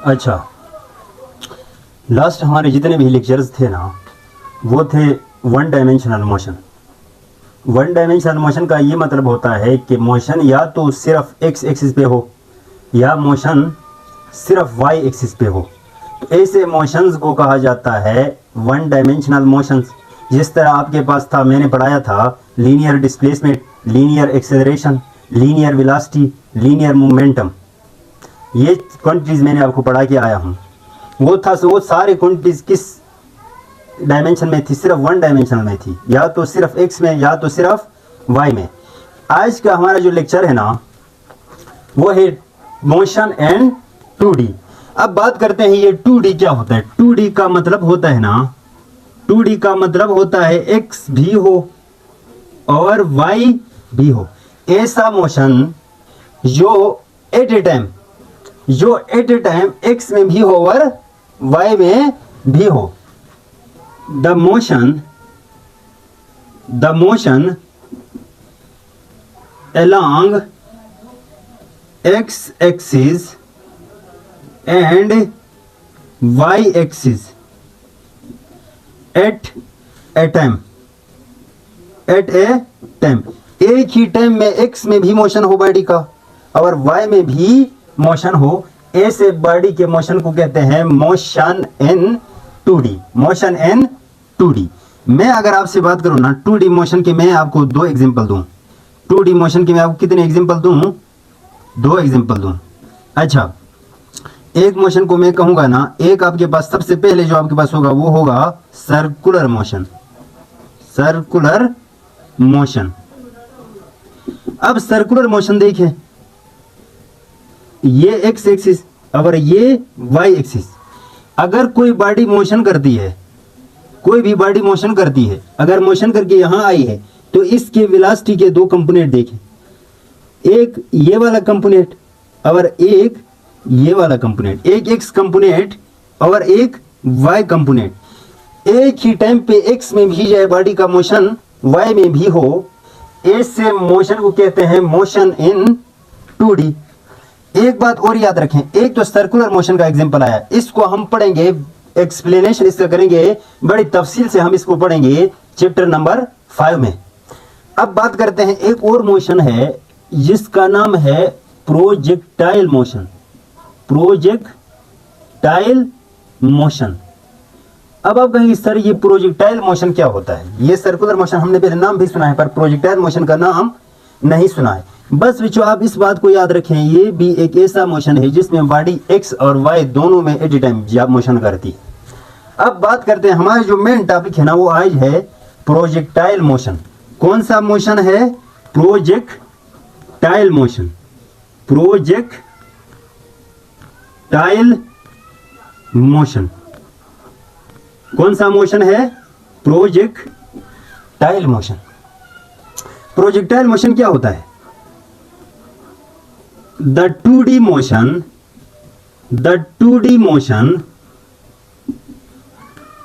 अच्छा, लास्ट हमारे जितने भी लेक्चर्स थे ना, वो थे one dimensional motion. One dimensional motion का ये मतलब होता है कि मोशन या तो सिर्फ एक्स एक्सिस पे हो या मोशन सिर्फ वाई एक्सिस पे हो। तो ऐसे मोशंस को कहा जाता है वन डायमेंशनल मोशंस। जिस तरह आपके पास था, मैंने पढ़ाया था, linear displacement, linear acceleration, linear velocity, linear momentum. ये क्वांटिटीज़ मैंने आपको पढ़ा के आया हूँ। वो सारे क्वांटिटीज़ किस डायमेंशन में थी? सिर्फ वन डायमेंशन में थी, या तो सिर्फ एक्स में या तो सिर्फ वाई में। आज का हमारा जो लेक्चर है ना, वो है मोशन एंड 2D। अब बात करते हैं ये 2D क्या होता है। 2D का मतलब होता है ना, 2D का मतलब होता है x भी हो और y भी हो। ऐसा मोशन जो एट ए टाइम x में भी हो और y में भी हो। The motion along x axis and y axis at a time। एक ही टाइम में x में भी मोशन हो बॉडी का और y में भी मोशन हो, ऐसे बॉडी के मोशन को कहते हैं motion in 2D। Motion in 2D। मैं अगर आपसे बात करूं ना 2D मोशन के, मैं आपको 2 एग्जांपल दूं। 2D मोशन के मैं आपको कितने एग्जांपल दूं? 2 एग्जांपल दूं। अच्छा, एक मोशन को मैं कहूंगा ना, एक आपके पास सबसे पहले जो आपके पास होगा वो होगा सर्कुलर मोशन। Circular motion. अब सर्कुलर मोशन देखें, ये एक्स एक्सिस और ये वाई एक्सिस। अगर कोई बॉडी मोशन करती है, कोई भी बॉडी मोशन करती है, अगर मोशन करके यहां आई है तो इसके वेलोसिटी के 2 कंपोनेंट देखें, एक ये वाला कंपोनेंट और एक ये वाला कंपोनेंट, एक एक्स कंपोनेंट और एक वाई कंपोनेंट। एक ही टाइम पे एक्स में भी जाए बॉडी का मोशन, वाई में भी हो, ऐसे मोशन को कहते हैं मोशन इन 2D। एक बात और याद रखें, एक तो सर्कुलर मोशन का एग्जांपल आया, इसको हम पढ़ेंगे, एक्सप्लेनेशन इसका करेंगे बड़ी तफसील से, हम इसको पढ़ेंगे चैप्टर नंबर 5 में। अब बात करते हैं, एक और मोशन है जिसका नाम है प्रोजेक्टाइल मोशन। Projectile motion. अब आप कहेंगे सर ये प्रोजेक्टाइल मोशन क्या होता है? ये सर्कुलर मोशन हमने पहले नाम भी सुना है, पर प्रोजेक्टाइल मोशन का नाम नहीं सुना है। बस बच्चों आप इस बात को याद रखें, ये भी एक ऐसा मोशन है जिसमें बॉडी एक्स और वाई दोनों में एट ए टाइम मोशन करती है। अब बात करते हैं, हमारा जो मेन टॉपिक है ना वो आज है प्रोजेक्टाइल मोशन। कौन सा मोशन है? Projectile motion. प्रोजेक्टाइल मोशन कौन सा मोशन है? Projectile motion. प्रोजेक्टाइल मोशन क्या होता है? The 2D motion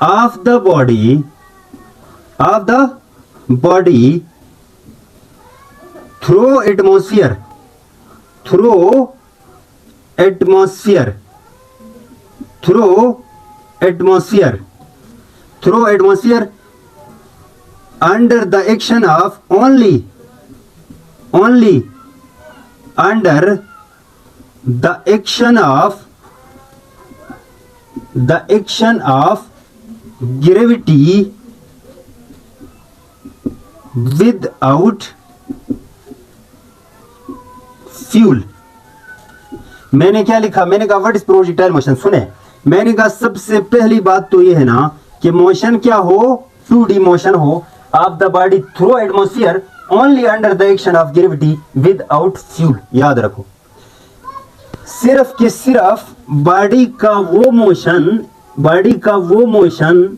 of the body through atmosphere under the action of only under the action of gravity without fuel। मैंने क्या लिखा? मैंने कहा व्हाट इज प्रोजेक्टाइल मोशन। सुने, मैंने कहा सबसे पहली बात तो ये है ना कि मोशन क्या हो? 2D मोशन हो of the body through atmosphere only under the action of gravity without fuel. याद रखो, सिर्फ के सिर्फ बॉडी का वो मोशन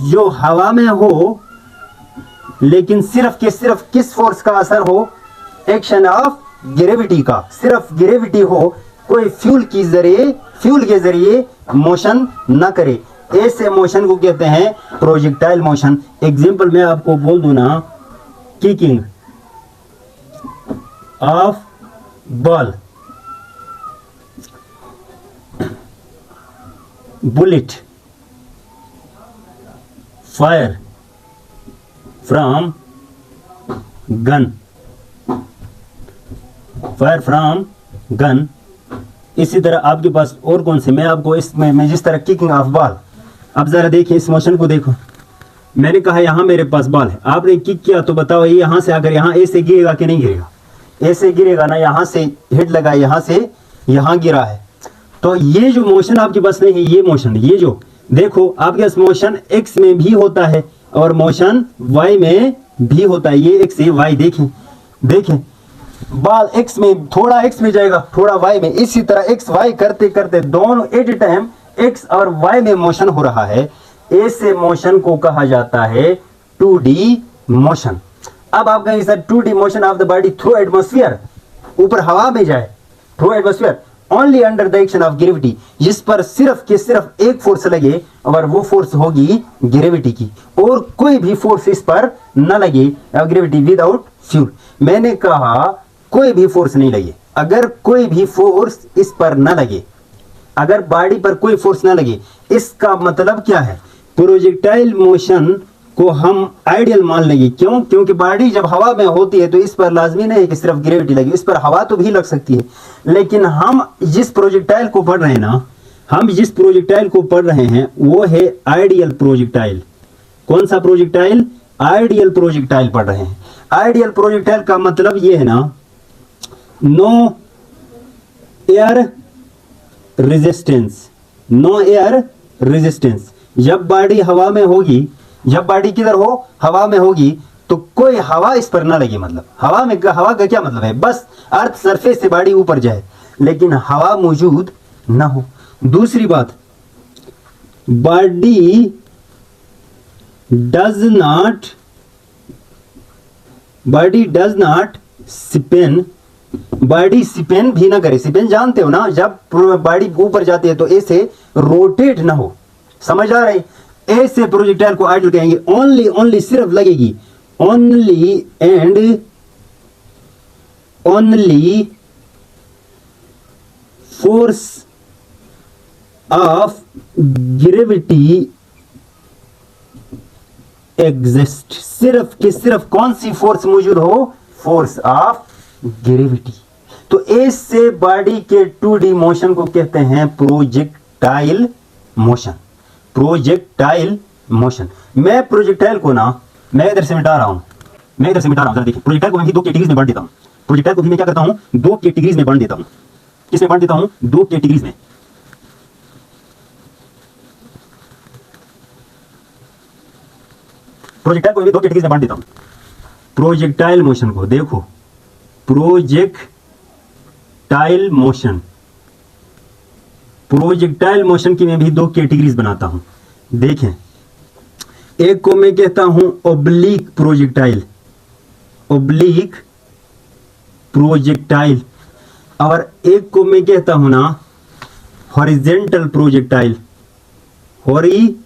जो हवा में हो, लेकिन सिर्फ के सिर्फ किस फोर्स का असर हो? एक्शन ऑफ ग्रेविटी का। सिर्फ ग्रेविटी हो, कोई फ्यूल के जरिए मोशन न करे, ऐसे मोशन को कहते हैं प्रोजेक्टाइल मोशन। एग्जांपल मैं आपको बोल दूं ना, kicking off ball, bullet fire from gun, fire from gun. इसी तरह आपके पास और कौन से, मैं आपको इसमें मैं जिस तरह किकिंग ऑफ बॉल, अब जरा देखिए इस मोशन को देखो, मैंने कहा यहाँ मेरे पास बॉल है, आपने किक किया तो बताओ ये यहाँ से अगर यहाँ ए से गिरेगा कि नहीं गिरेगा, ए से गिरेगा ना, यहाँ से हिट लगा, यहाँ से यहाँ गिरा है, तो ये जो मोशन आपके पास नहीं है, ये मोशन, ये जो देखो आपके पास मोशन एक्स में भी होता है और मोशन वाई में भी होता है, ये एक्स ये वाई, देखें देखें बॉल एक्स में, थोड़ा एक्स में जाएगा थोड़ा वाई में, इसी तरह एक्स वाई करते करते दोनों एट ए टाइम एक्स और वाई में मोशन हो रहा है, ऐसे मोशन को कहा जाता है 2D मोशन। अब आप कहेंगे sir 2D motion of the body through atmosphere, ऊपर हवा में जाए through atmosphere, only under the action of gravity, जिस पर सिर्फ के सिर्फ एक फोर्स लगे और वो फोर्स होगी ग्रेविटी की, और कोई भी फोर्स इस पर न लगे, ग्रेविटी विदाउट फ्यूल। मैंने कहा कोई भी फोर्स नहीं लगे, अगर कोई भी फोर्स इस पर न लगे, अगर बॉडी पर कोई फोर्स न लगे, इसका मतलब क्या है, प्रोजेक्टाइल मोशन को हम आइडियल मान लेंगे। क्यों? क्योंकि बॉडी जब हवा में होती है तो इस पर लाजमी नहीं है कि सिर्फ ग्रेविटी लगे, इस पर हवा तो भी लग सकती है, लेकिन हम जिस प्रोजेक्टाइल को पढ़ रहे हैं ना, हम जिस प्रोजेक्टाइल को पढ़ रहे हैं वो है आइडियल प्रोजेक्टाइल। कौन सा प्रोजेक्टाइल? आइडियल प्रोजेक्टाइल पढ़ रहे हैं। आइडियल प्रोजेक्टाइल का मतलब ये है ना, no air resistance, no air resistance. जब बॉडी हवा में होगी, जब बॉडी किधर हो, हवा में होगी, तो कोई हवा इस पर ना लगे, मतलब हवा में, हवा का क्या मतलब है, बस अर्थ सरफेस से बॉडी ऊपर जाए लेकिन हवा मौजूद ना हो। दूसरी बात, body does not spin, body spin भी ना करे। स्पिन जानते हो ना, जब बॉडी ऊपर जाती है तो ऐसे रोटेट ना हो, समझ आ रही, ऐसे प्रोजेक्टाइल को आइडियल कहेंगे। ओनली ओनली सिर्फ लगेगी, only and only force of gravity exist, सिर्फ कि सिर्फ कौन सी फोर्स मौजूद हो, फोर्स ऑफ ग्रेविटी। तो ऐसे बॉडी के 2D मोशन को कहते हैं प्रोजेक्टाइल मोशन, प्रोजेक्टाइल मोशन। मैं प्रोजेक्टाइल को ना, मैं इधर से मिटा रहा हूं, जरा देखिए, प्रोजेक्टाइल को मैं भी 2 कैटेगरीज में बांट देता हूं। प्रोजेक्टाइल को भी मैं क्या करता हूं, 2 कैटेगरीज में बांट देता हूं। किसमें बांट देता हूं? 2 कैटेगरीज में। प्रोजेक्टाइल को भी 2 कैटेगरीज में बांट देता हूं। प्रोजेक्टाइल मोशन को देखो, प्रोजेक्टाइल मोशन, प्रोजेक्टाइल मोशन की मैं भी 2 कैटेगरीज बनाता हूं। देखें, एक को मैं कहता हूं ओब्लिक प्रोजेक्टाइल, ओब्लिक प्रोजेक्टाइल, और एक को मैं कहता हूं ना हॉरिजेंटल प्रोजेक्टाइल, हॉरिजेंटल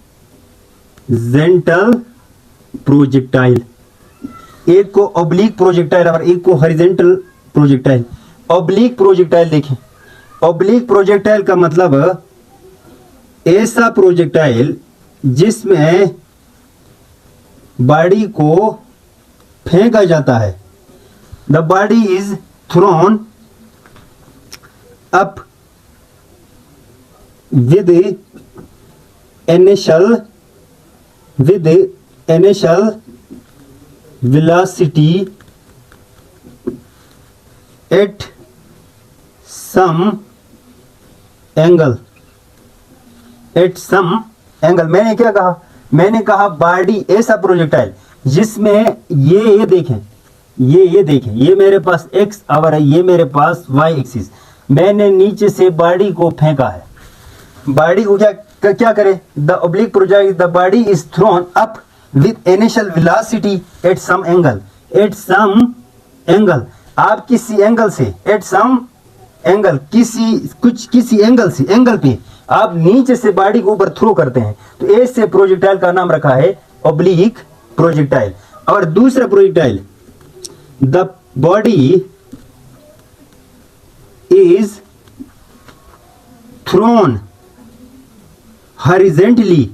प्रोजेक्टाइल। एक को ओब्लिक प्रोजेक्टाइल और एक को हॉरिजेंटल प्रोजेक्टाइल। ओब्लिक प्रोजेक्टाइल देखें, ओब्लिक प्रोजेक्टाइल का मतलब ऐसा प्रोजेक्टाइल जिसमें बॉडी को फेंका जाता है, the body is throne up with initial velocity at some angle, at some angle। मैंने क्या कहा? मैंने कहा बॉडी ऐसा प्रोजेक्टाइल जिसमें ये देखें, ये देखें, ये मेरे पास x और ये मेरे पास y एक्सिस, मैंने नीचे से बॉडी को फेंका है। बॉडी को क्या करे? The oblique project, the body is throne up with initial velocity at some angle, at some angle। आप किसी एंगल से, at some angle, किसी एंगल से, एंगल पे आप नीचे से बॉडी को ऊपर थ्रो करते हैं, तो ऐसे प्रोजेक्टाइल का नाम रखा है ओब्लिक प्रोजेक्टाइल। और दूसरा projectile, the body is throne horizontally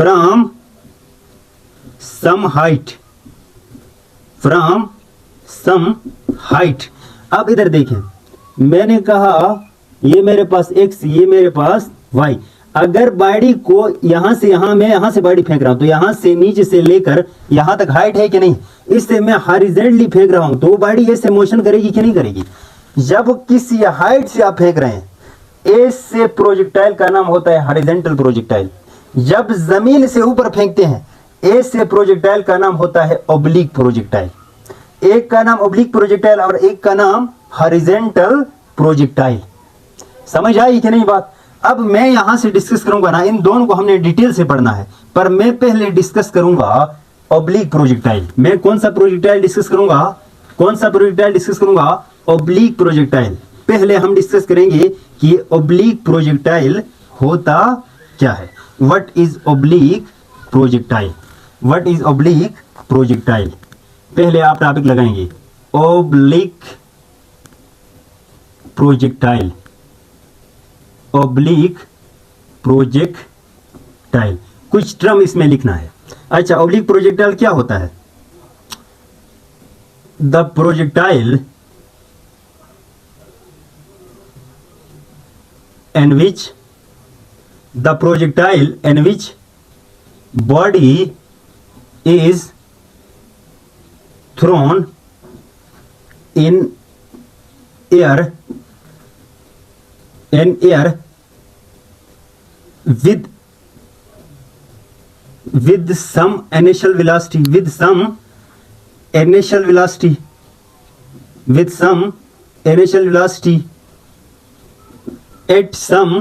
from some height अब इधर देखें, मैंने कहा ये मेरे पास x, ये मेरे पास y। अगर बॉडी को यहां से यहां, मैं यहां से बॉडी फेंक रहा हूं तो यहां से नीचे से लेकर यहां तक हाइट है कि नहीं, इससे मैं हॉरिजॉन्टली फेंक रहा हूं तो बॉडी ऐसे मोशन करेगी कि नहीं करेगी। जब किसी हाइट से आप फेंक रहे हैं, ऐसे प्रोजेक्टाइल का नाम होता है हॉरिजॉन्टल प्रोजेक्टाइल। जब जमीन से ऊपर फेंकते हैं, ऐसे प्रोजेक्टाइल का नाम होता है ऑब्लिक प्रोजेक्टाइल। एक का नाम ऑब्लिक प्रोजेक्टाइल और एक का नाम हॉरिजॉन्टल प्रोजेक्टाइल। समझ आई कि नहीं बात। अब मैं यहां से डिस्कस करूंगा ना, इन दोनों को हमने डिटेल से पढ़ना है, पर मैं पहले डिस्कस करूंगा ऑब्लिक प्रोजेक्टाइल। मैं कौन सा प्रोजेक्टाइल डिस्कस करूंगा? Oblique projectile. पहले हम डिस्कस करेंगे कि ऑब्लिक प्रोजेक्टाइल होता क्या है। What is oblique projectile? पहले आप टॉपिक लगाएंगे ऑब्लिक प्रोजेक्टाइल। कुछ टर्म इसमें लिखना है। अच्छा, ऑब्लिक प्रोजेक्टाइल क्या होता है? The projectile in which body is thrown in air with some initial velocity at some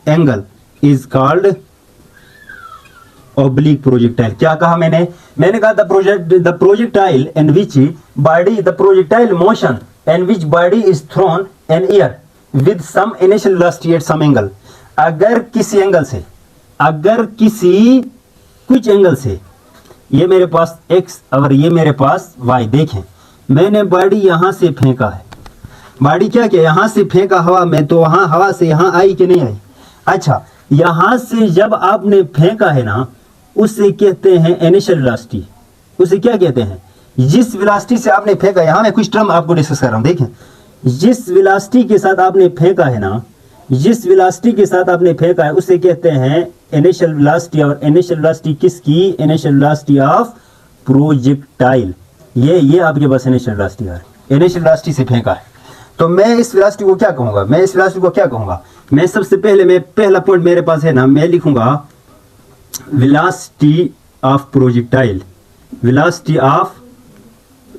angle is called oblique projectile। क्या कहा मैंने कहा the projectile in which body, the projectile motion in which body is thrown in air with some initial velocity at some angle। अगर किसी कुछ angle से, ये मेरे पास x और ये मेरे पास y, देखें मैंने बॉडी यहां से फेंका है। बॉडी क्या किया? यहां से फेंका हवा में, तो वहां हवा से यहां आई कि नहीं आई? अच्छा, यहां से जब आपने फेंका है ना, उसे कहते हैं इनिशियल वेलोसिटी। उसे क्या कहते हैं? जिस वेलोसिटी से आपने फेंका, यहां मैं कुछ टर्म आपको डिस्कस कर रहा हूं। देखें, जिस वेलोसिटी के साथ आपने फेंका है ना, उसे कहते हैं इनिशियल वेलोसिटी। और इनिशियल वेलोसिटी किसकी? Initial velocity of projectile. ये आपके पास इनिशियल वेलोसिटी है, इनिशियल वेलोसिटी से फेंका है। तो मैं इस वेलोसिटी को क्या कहूंगा? मैं सबसे पहले, पहला पॉइंट मेरे पास है ना, मैं लिखूंगा वेलोसिटी ऑफ प्रोजेक्टाइल।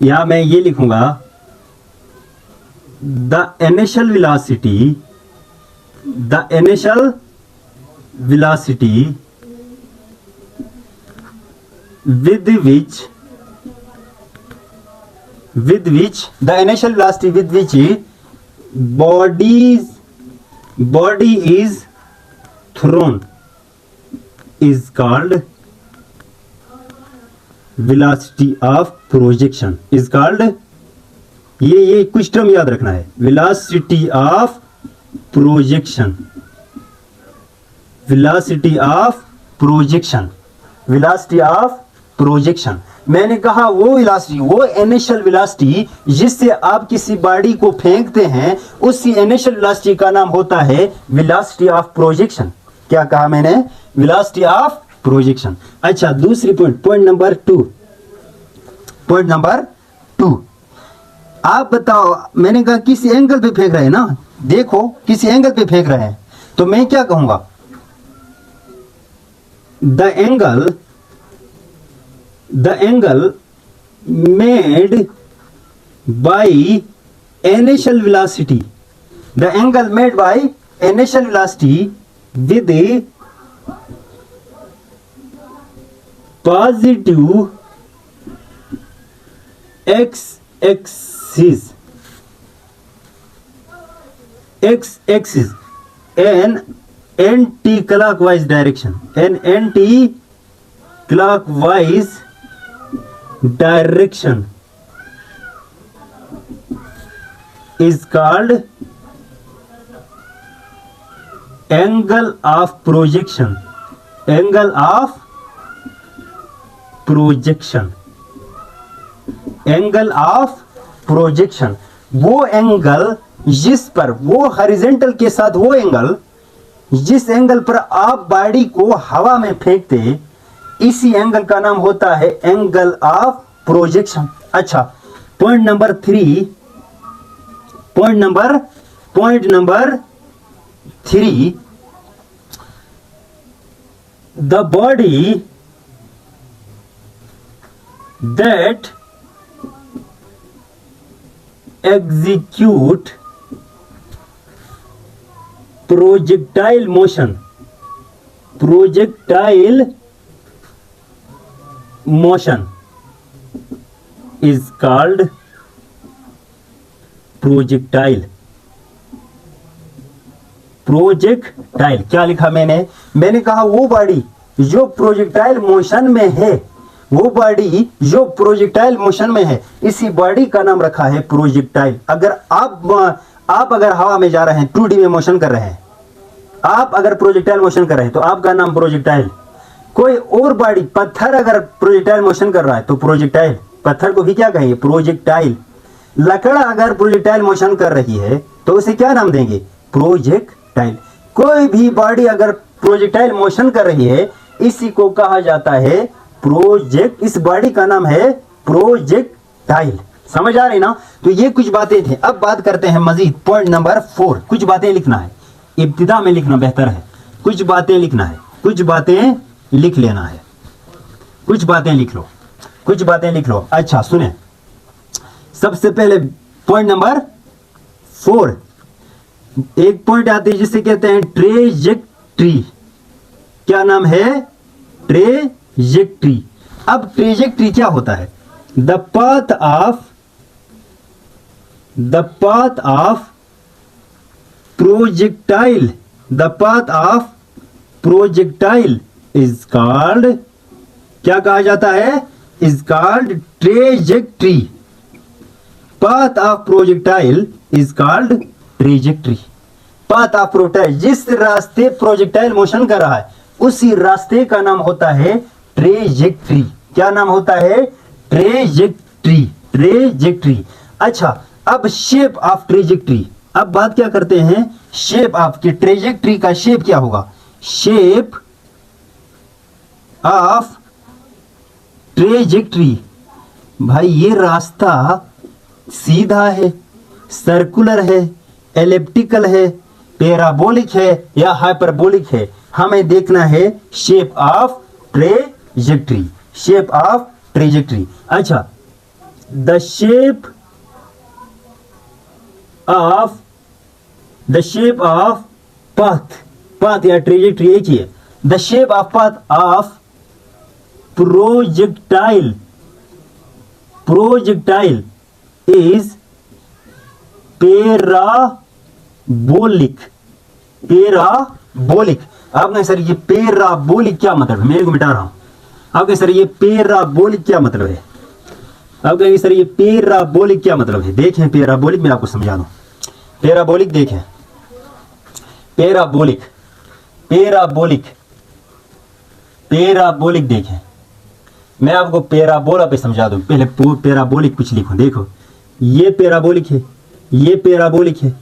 या मैं ये लिखूंगा the initial velocity with which body is thrown is called velocity of projection। ये कुछ टर्म याद रखना है। velocity of projection। मैंने कहा वो इनिशियल वेलोसिटी जिससे आप किसी बॉडी को फेंकते हैं, उसी इनिशियल वेलोसिटी का नाम होता है वेलोसिटी ऑफ प्रोजेक्शन। क्या कहा मैंने? Velocity of projection. अच्छा, दूसरी पॉइंट नंबर टू, आप बताओ, मैंने कहा किसी एंगल पे फेंक रहे हैं ना, देखो किसी एंगल पे फेंक रहे हैं, तो मैं क्या कहूंगा? The angle made by initial velocity with a positive x-axis and anti-clockwise direction clockwise direction is called angle of projection. Angle of projection, angle of projection, वो एंगल जिस पर, वो हॉरिजॉन्टल के साथ वो एंगल जिस एंगल पर आप बॉडी को हवा में फेंकते, इसी एंगल का नाम होता है एंगल ऑफ प्रोजेक्शन। अच्छा, point number 3, point number 3, the body that execute projectile motion is called projectile। Projectile क्या लिखा मैंने कहा वो बॉडी जो प्रोजेक्टाइल मोशन में है, वो बॉडी जो प्रोजेक्टाइल मोशन में है, इसी बॉडी का नाम रखा है प्रोजेक्टाइल। अगर आप अगर हवा में जा रहे हैं, 2D में मोशन कर रहे हैं, आप अगर प्रोजेक्टाइल मोशन कर रहे हैं तो आपका नाम प्रोजेक्टाइल। कोई और बॉडी, पत्थर अगर प्रोजेक्टाइल मोशन कर रहा है तो प्रोजेक्टाइल, पत्थर को भी क्या कहेंगे, प्रोजेक्टाइल। लकड़ अगर प्रोजेक्टाइल मोशन कर रही है तो उसे क्या नाम देंगे, प्रोजेक्टाइल। कोई भी बॉडी अगर प्रोजेक्टाइल मोशन कर रही है, इसी को कहा जाता है प्रोजेक्ट, इस बॉडी का नाम है प्रोजेक्टाइल। समझ आ रही ना? तो ये कुछ बातें थी। अब बात करते हैं मजीद, पॉइंट नंबर 4। कुछ बातें लिखना है, इब्तिदा में लिखना बेहतर है। कुछ बातें लिखना है, कुछ बातें लिख लेना है, कुछ बातें लिख लो, कुछ बातें लिख लो। अच्छा सुने, सबसे पहले पॉइंट नंबर 4, एक पॉइंट आती है जिसे कहते हैं ट्रेजेक्ट्री। क्या नाम है, ट्रेजेक्ट्री। अब ट्रेजेक्ट्री क्या होता है, the path of projectile, the path of projectile is called, क्या कहा जाता है, is called trajectory. Path of projectile is called trajectory. Path of projectile, जिस रास्ते प्रोजेक्टाइल मोशन कर रहा है उसी रास्ते का नाम होता है ट्रेजेक्ट्री। क्या नाम होता है, ट्रेजेक्ट्री, ट्रेजेक्ट्री। अच्छा, अब शेप ऑफ ट्रेजेक्ट्री। अब बात क्या करते हैं, शेप ऑफ की ट्रेजेक्ट्री का शेप क्या होगा, शेप ऑफ ट्रेजेक्ट्री। भाई ये रास्ता सीधा है, सर्कुलर है, एलिप्टिकल है, पैराबोलिक है या हाइपरबोलिक है, हमें देखना है shape of trajectory, shape of trajectory. अच्छा, the shape of path, path या ट्रेजेक्ट्री एक ही है। The shape of path of projectile, projectile is parabolic, parabolic. आप कहें सर ये पैराबोलिक क्या मतलब है, मेरे को मिटा रहा हूं। आप कहें सर ये पैराबोलिक क्या मतलब है, आप कहेंगे सर ये पैराबोलिक क्या मतलब है। देखें पैराबोलिक, मैं आपको समझा दूं। पैराबोलिक देखें, पैराबोलिक, पैराबोलिक, पैराबोलिक देखें। मैं आपको पैराबोला पे समझा दूं। पहले पैराबोलिक कुछ लिखो, देखो ये पैराबोलिक है, ये पैराबोलिक है,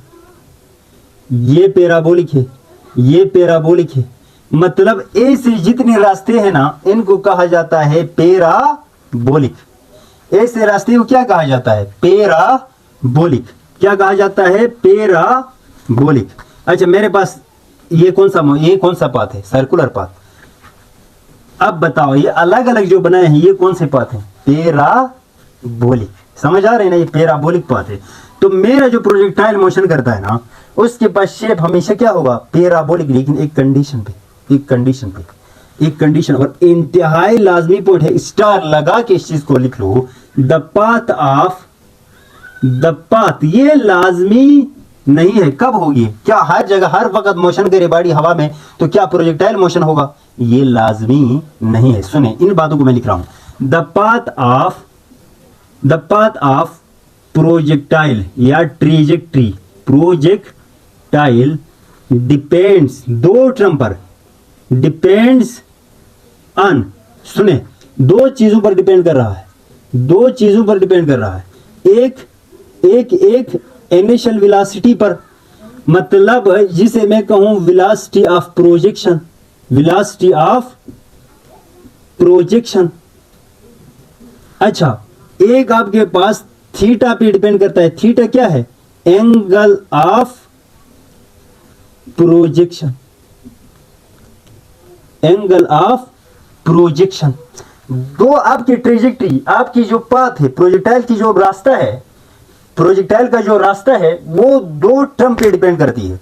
ये पैराबोलिक है, ये पैराबोलिक है। मतलब ऐसे जितने रास्ते हैं ना, इनको कहा जाता है पैराबोलिक। ऐसे रास्ते को क्या कहा जाता है, पैराबोलिक। क्या कहा जाता है, पैराबोलिक। अच्छा, मेरे पास ये कौन सा पाथ है, सर्कुलर पाथ। अब बताओ ये अलग अलग जो बनाए हैं ये कौन से पाथ हैं, पैराबोलिक। समझ आ रहे हैं ना, ये पैराबोलिक पाथ है। तो मेरा जो प्रोजेक्टाइल मोशन करता है ना, उसके पास शेप हमेशा क्या होगा, पैराबोलिक। लेकिन एक कंडीशन पे, एक कंडीशन पे, एक कंडीशन, और इंतहाई लाजमी पॉइंट है, स्टार लगा के इस चीज को लिख लो। The path of, the path, ये लाजमी नहीं है। कब होगी? क्या हर जगह हर वक्त मोशन करे बॉडी हवा में तो क्या प्रोजेक्टाइल मोशन होगा? ये लाजमी नहीं है। सुने, इन बातों को मैं लिख रहा हूं। द पाथ ऑफ प्रोजेक्टाइल या ट्रेजेक्ट्री, प्रोजेक्टाइल डिपेंड्स, दो टर्म पर डिपेंड्स ऑन, सुने, दो चीजों पर डिपेंड कर रहा है, दो चीजों पर डिपेंड कर रहा है। एक इनिशियल वेलोसिटी पर, मतलब जिसे मैं कहूं velocity of projection, velocity of projection. अच्छा, एक आपके पास थीटा पे डिपेंड करता है। थीटा क्या है? Angle of projection, angle of projection. दो आपकी ट्रेजेक्ट्री, आपकी जो पाथ है, प्रोजेक्टाइल की जो रास्ता है, प्रोजेक्टाइल का जो रास्ता है वो दो टर्म पे डिपेंड करती है।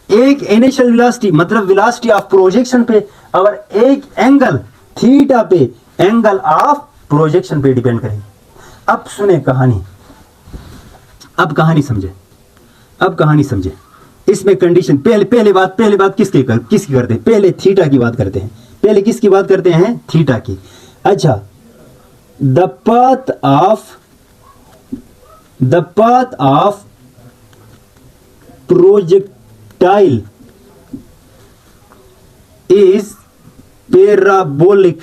एक इनिशियल वेलोसिटी मतलब वेलोसिटी ऑफ प्रोजेक्शन पे, और एक एंगल थीटा पे, एंगल ऑफ प्रोजेक्शन पे डिपेंड करेगी। अब सुने कहानी, अब कहानी समझे, अब कहानी समझे। इसमें कंडीशन, पहले बात किसकी करते हैं? पहले थीटा की बात करते हैं। पहले किसकी बात करते हैं? थीटा की। अच्छा, the path of projectile is parabolic,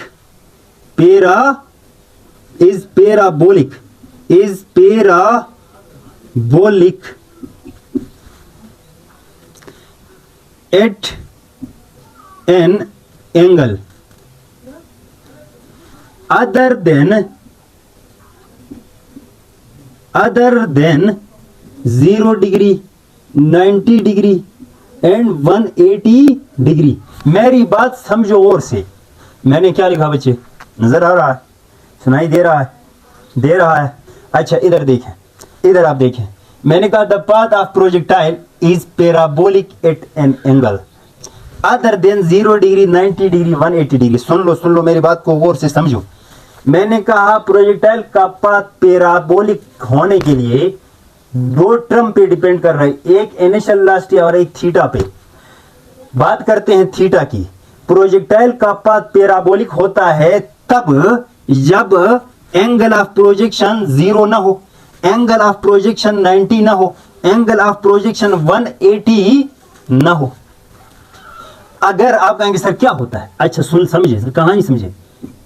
at an angle other than 0 degree, 90 degree and 180 degree। मेरी बात समझो और से। मैंने क्या लिखा बच्चे? नजर आ रहा है? सुनाई दे रहा है? दे रहा है। अच्छा, इधर देखें, इधर आप देखें। मैंने कहा the path of projectile is parabolic at an angle other than 0 degree, 90 degree, 180 degree. सुन लो मेरी बात को गौर से समझो। मैंने कहा प्रोजेक्टाइल का पाथ पैराबोलिक होने के लिए दो टर्म पे डिपेंड कर रहा है, एक इनिशियल वेलोसिटी और एक थीटा पे। बात करते हैं थीटा की। प्रोजेक्टाइल का पाथ पैराबोलिक होता है तब जब एंगल ऑफ प्रोजेक्शन 0 ना हो, एंगल ऑफ प्रोजेक्शन 90 ना हो, एंगल ऑफ प्रोजेक्शन 180 ना हो। अगर आप कहेंगे सर क्या होता है? अच्छा सुन, समझे कहानी समझे।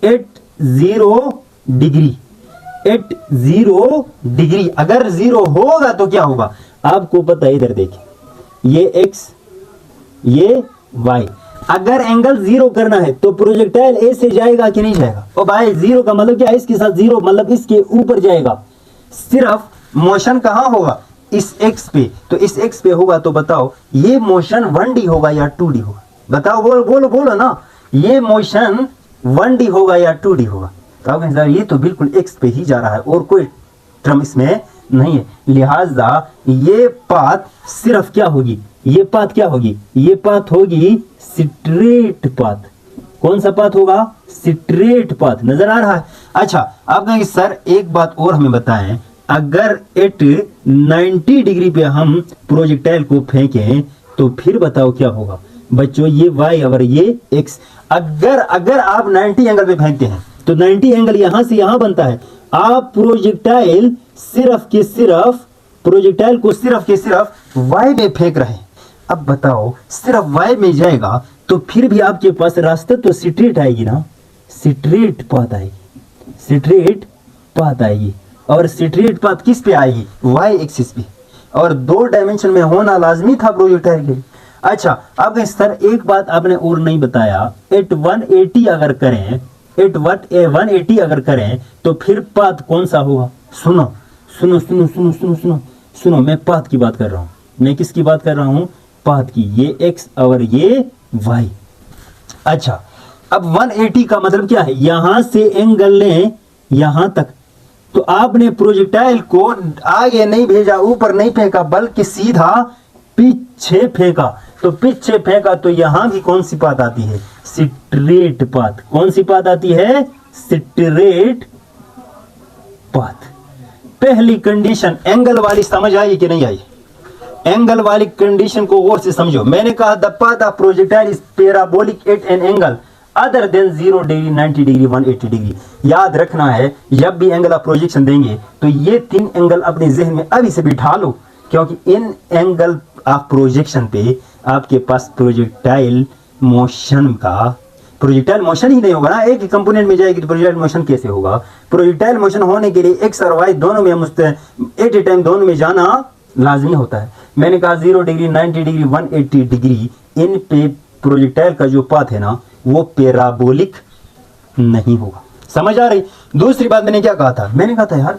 एट 0 डिग्री अगर 0 होगा तो क्या होगा? आपको पता है, इधर देखिए, ये x ये y। अगर एंगल 0 करना है तो प्रोजेक्टाइल ए से जाएगा कि नहीं जाएगा? ओ भाई 0 का मतलब क्या है? इसके साथ 0 मतलब इसके ऊपर जाएगा। सिर्फ मोशन कहां होगा? इस x पे। तो इस x पे होगा तो बताओ ये मोशन 1D होगा या 2D होगा? बताओ, बोलो ना, ये मोशन 1D होगा या 2D होगा? तो आप कहेंगे ये तो बिल्कुल x पे ही जा रहा है और कोई टर्म इसमें नहीं है। लिहाजा ये पाथ सिर्फ क्या होगी? ये पाथ क्या होगी? ये पाथ होगी स्ट्रेट पाथ। कौन सा पाथ होगा? Straight path. नजर आ रहा है? अच्छा, आप कहेंगे सर एक बात और हमें बताएं, अगर एट 90 डिग्री पे हम प्रोजेक्टाइल को फेंकें तो फिर बताओ क्या होगा? बच्चों ये y और ये x। अगर आप 90 एंगल पे फेंकते हैं तो 90 एंगल यहां से यहां बनता है। आप प्रोजेक्टाइल को सिर्फ के सिर्फ y में फेंक रहे हैं। अब बताओ सिर्फ y में जाएगा तो फिर भी आपके पास रास्ता तो स्ट्रेट आएगी ना, स्ट्रेट पाथ आएगी। और स्ट्रेट पाथ किस पे आएगी? y एक्सिस पे। और 2 डायमेंशन में होना लाजमी था प्रोजेक्टाइल के लिए। अच्छा, अब सर एक बात आपने और नहीं बताया, एट 180 अगर करें, एट 180 अगर करें तो फिर पाथ कौन सा होगा? सुनो, मैं पाथ की बात कर रहा हूं। मैं किसकी बात कर रहा हूं? पाथ की। ये x और ये y। अच्छा, अब 180 का मतलब क्या है? यहां से एंगल लें यहां तक। तो आपने प्रोजेक्टाइल को आगे नहीं भेजा, ऊपर नहीं फेंका, बल्कि सीधा पीछे फेंका। तो पीछे फेंका तो यहां भी कौन सी पाथ आती है? Straight path. कौन सी पाथ आती है? Straight path. पहली कंडीशन एंगल वाली समझ आई कि नहीं आई? एंगल वाली कंडीशन को गौर से समझो। मैंने कहा the path of projectile is parabolic at an angle other than 0 degree, 90 degree, 180 degree. याद रखना है जब भी एंगल ऑफ प्रोजेक्शन देंगे तो ये 3 एंगल अपने जहन में अभी से बिठा लो, क्योंकि इन एंगल ऑफ प्रोजेक्शन पे आपके पास प्रोजेक्टाइल मोशन ही नहीं होगा ना, एक ही कंपोनेंट में जाएगी तो प्रोजेक्टाइल मोशन कैसे होगा? प्रोजेक्टाइल मोशन होने के लिए एक्स और वाई दोनों में एट ए टाइम दोनों में जाना लाजमी होता है। मैंने कहा 0 डिग्री, 90 डिग्री, 180 डिग्री, इन पे प्रोजेक्टाइल का जो पाथ है ना वो पैराबोलिक नहीं होगा। समझ आ रही? दूसरी बात मैंने क्या कहा था? मैंने कहा था यार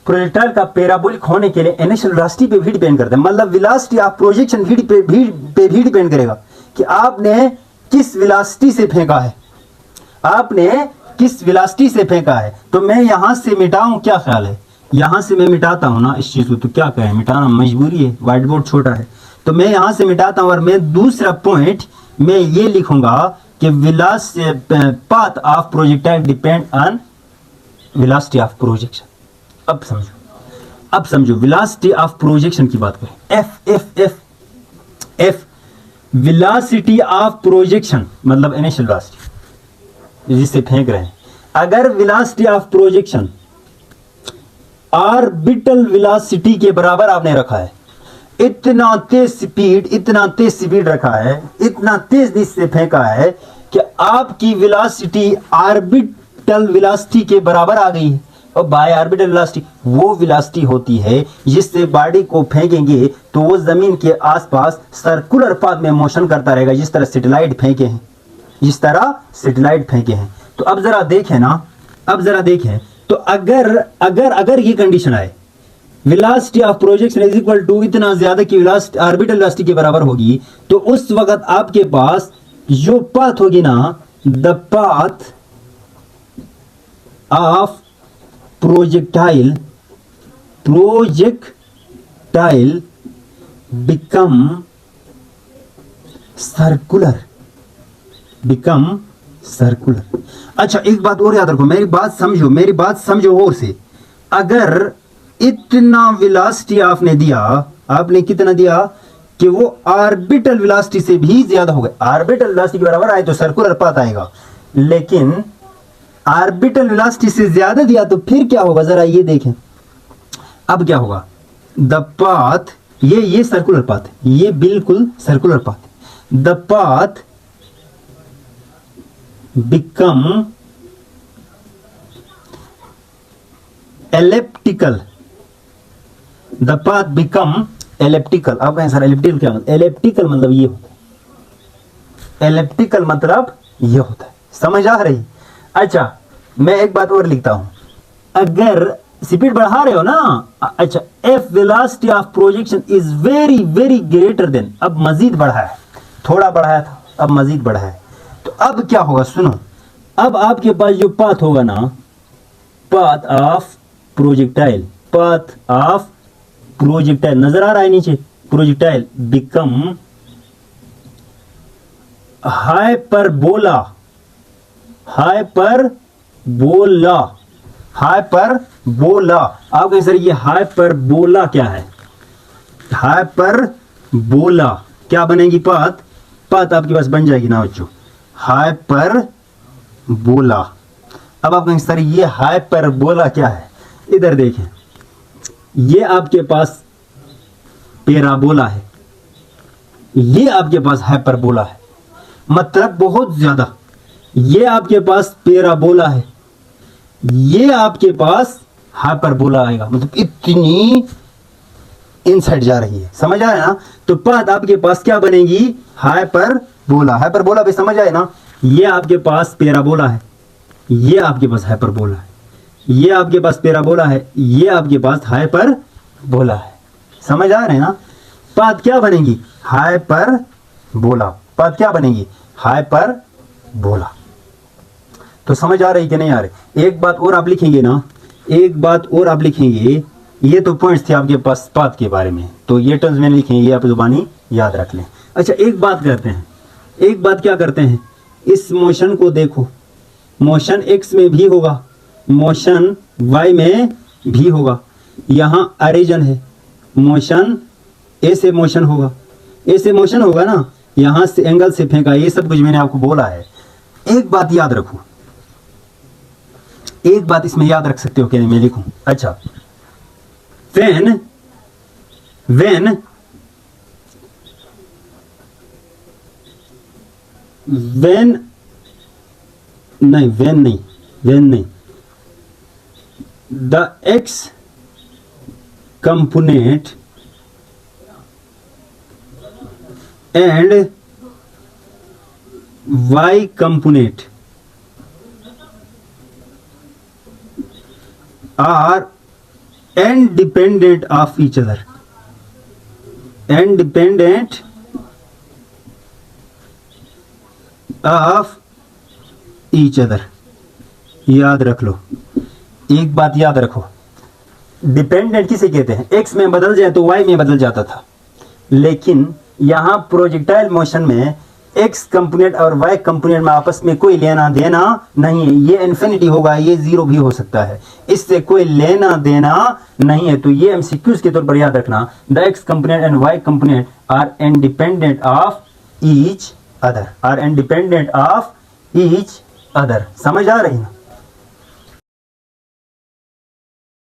प्रोजेक्टाइल का पैराबोलिक होने के लिए इनिशियल वेलोसिटी पे भी डिपेंड करता है, मतलब वेलोसिटी ऑफ प्रोजेक्शन भी डिपेंड करेगा कि आपने किस वेलोसिटी से फेंका है, तो मैं यहां से मिटाऊं, क्या ख्याल है? यहां से मैं मिटाता हूं ना इस चीज को, तो क्या कहें, मिटाना मजबूरी है, व्हाइट बोर्ड छोटा है, तो मैं यहां से मिटाता हूं और मैं दूसरा पॉइंट मैं ये लिखूंगा कि path of projectile depend on velocity of projection. अब समझो वेलोसिटी ऑफ प्रोजेक्शन की बात करें, एफ वेलोसिटी ऑफ प्रोजेक्शन मतलब इनिशियल वेलोसिटी जिससे फेंक रहे हैं। अगर velocity of projection orbital velocity के बराबर आपने रखा है, इतना तेज स्पीड रखा है, इतना तेज दिशा से फेंका है कि आपकी वेलोसिटी ऑर्बिटल वेलोसिटी के बराबर आ गई है। और बाय ऑर्बिटल वेलोसिटी वो वेलोसिटी होती है जिससे बॉडी को फेंकेंगे तो वो जमीन के आसपास सर्कुलर पाथ में मोशन करता रहेगा, जिस तरह सैटेलाइट फेंके हैं। तो अब जरा देखें तो अगर ये कंडीशन आए velocity of projection is equal to इतना ज्यादा की वेलोसिटी ऑर्बिटल वेलोसिटी के बराबर होगी, तो उस वक्त आपके पास जो पाथ होगी ना, the path of projectile become circular. अच्छा एक बात और याद रखो, मेरी बात समझो और से। अगर इतना वेलोसिटी आपने कितना दिया कि वो ऑर्बिटल वेलोसिटी से भी ज्यादा हो गए, ऑर्बिटल वेलोसिटी के बराबर आए तो सर्कुलर पाथ आएगा, लेकिन ऑर्बिटल वेलोसिटी से ज्यादा दिया तो फिर क्या होगा, जरा ये देखें। अब क्या होगा, द पाथ, ये सर्कुलर पाथ, ये बिल्कुल circular path, the path become elliptical. आप कहें सर एलिप्टिकल क्या मतलब? एलिप्टिकल मतलब ये होता है, समझ आ रही? अच्छा मैं एक बात और लिखता हूं, अगर स्पीड बढ़ा रहे हो ना, अच्छा F velocity of projection is very very greater than, अब मजीद बढ़ा है, थोड़ा बढ़ाया था अब मजीद बढ़ा है, तो अब क्या होगा सुनो, अब आपके पास जो पाथ होगा ना, पाथ ऑफ प्रोजेक्टाइल नजर आ रहा है नीचे, प्रोजेक्टाइल बिकम हाइपरबोला। आप कहें सर ये हाइपरबोला क्या है? हाइपरबोला क्या बनेगी? पाथ आपके पास बन जाएगी ना बच्चों, हाइपरबोला। अब आप कहेंगे सर ये हाइपरबोला क्या है? इधर देखें, ये आपके पास पैराबोला है, ये आपके पास हाइपरबोला है, मतलब बहुत ज्यादा। ये आपके पास पैराबोला है, ये आपके पास हाइपरबोला आएगा, मतलब इतनी इनसाइड जा रही है, समझ आया ना? तो पाथ आपके पास क्या बनेगी? हाइपरबोला भी समझ आए ना? ये आपके पास पैराबोला है, ये आपके पास हाइपरबोला है, ये आपके पास पैराबोला है, ये आपके पास हाइपरबोला है, समझ आ रहे हैं ना? पाथ क्या बनेगी? हाइपरबोला। पाथ क्या बनेगी? हाइपरबोला। तो समझ आ रही कि नहीं आ रही? एक बात और आप लिखेंगे ना, ये तो पॉइंट्स थे आपके पास पाथ के बारे में, तो ये टर्म्स में लिखेंगे, ये आप जुबानी याद रख लें। अच्छा एक बात क्या करते हैं, इस मोशन को देखो, मोशन एक्स में भी होगा, मोशन वाई में भी होगा, यहाँ ओरिजिन है, मोशन ए से मोशन होगा, ए से मोशन होगा ना, यहां से एंगल से फेंका, ये सब कुछ मैंने आपको बोला है। एक बात याद रखो, एक बात इसमें याद रख सकते हो कि नहीं, मैं लिखूं? अच्छा, वेन नहीं, the x component and y component are independent of each other, independent of each other। याद रख लो, एक बात याद रखो, डिपेंडेंट किसे कहते हैं? एक्स में बदल जाए तो वाई में बदल जाता था, लेकिन यहां प्रोजेक्टाइल मोशन में एक्स कंपोनेंट और वाई कंपोनेंट में आपस में कोई लेना देना नहीं है। ये इन्फिनिटी होगा, ये जीरो भी हो सकता है, इससे कोई लेना देना नहीं है। तो ये एमसीक्यूज के तौर पर याद रखना, the x component and y component are independent of each other, are independent of each other. समझ आ रही ना?